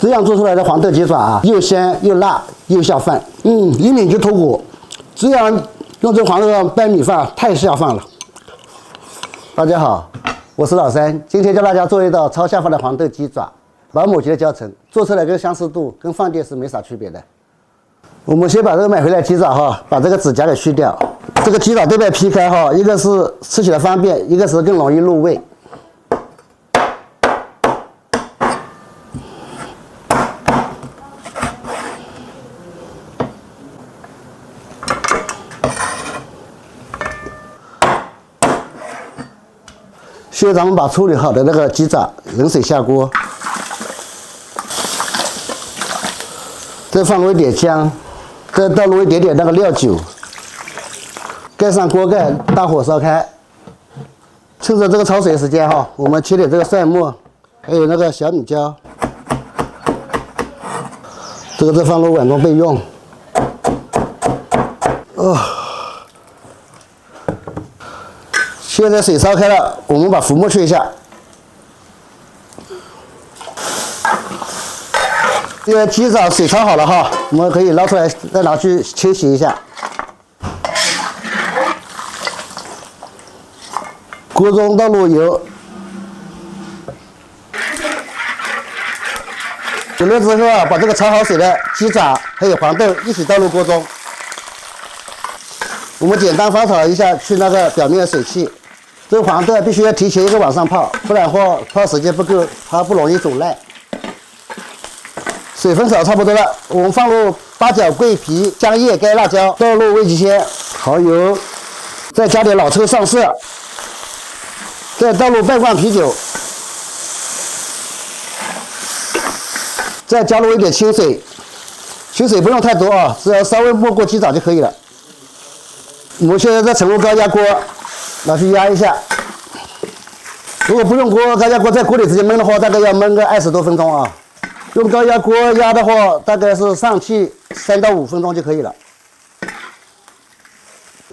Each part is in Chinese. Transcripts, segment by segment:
这样做出来的黄豆鸡爪啊，又鲜又辣又下饭，一抿就脱骨。这样用这黄豆拌米饭太下饭了。大家好，我是老三，今天教大家做一道超下饭的黄豆鸡爪，老母鸡的教程，做出来跟相似度跟饭店是没啥区别的。我们先把这个买回来鸡爪哈，把这个指甲给去掉。这个鸡爪对半劈开哈，一个是吃起来方便，一个是更容易入味。现在咱们把处理好的那个鸡爪冷水下锅，再放入一点姜，再倒入一点点那个料酒，盖上锅盖，大火烧开。趁着这个焯水时间哈，我们切点这个蒜末，还有那个小米椒，这个再放入碗中备用。现在水烧开了，我们把浮沫去一下。这个鸡爪水焯好了哈，我们可以捞出来，再拿去清洗一下。锅中倒入油，油热之后啊，把这个焯好水的鸡爪还有黄豆一起倒入锅中。我们简单翻炒一下，去那个表面的水汽。这个黄豆必须要提前一个晚上泡，不然的话泡时间不够，它不容易煮烂。水分炒差不多了，我们放入八角、桂皮、姜叶、干辣椒，倒入味极鲜、蚝油，再加点老抽上色，再倒入半罐啤酒，再加入一点清水，清水不用太多啊，只要稍微没过鸡爪就可以了。我们现在再沉入高压锅。拿去压一下，如果不用高压锅，在锅里直接焖的话，大概要焖个20多分钟啊。用高压锅压的话，大概是上气3到5分钟就可以了。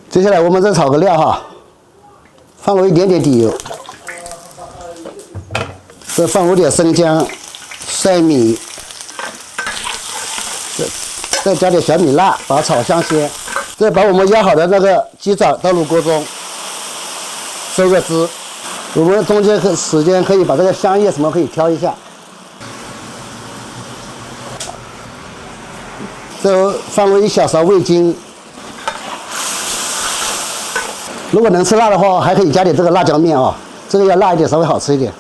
接下来我们再炒个料哈，放入一点点底油，再放入点生姜、蒜米，再加点小米辣，把它炒香鲜。再把我们压好的那个鸡爪倒入锅中。收个汁，我们中间时间可以把这个香叶什么可以挑一下。再放入1小勺味精，如果能吃辣的话，还可以加点这个辣椒面啊，这个要辣一点，稍微好吃一点。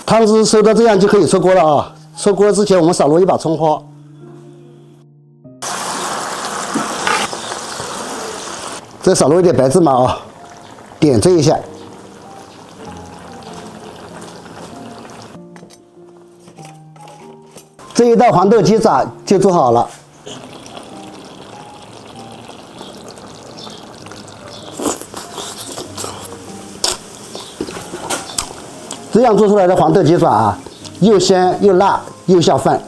汤汁收到这样就可以出锅了啊！出锅之前我们少入一把葱花。再少入一点白芝麻啊，点缀一下。这一道黄豆鸡爪就做好了。这样做出来的黄豆鸡爪啊，又鲜又辣又下饭。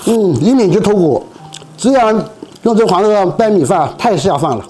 一抿就脱骨，这样。用这黄豆拌米饭太下饭了。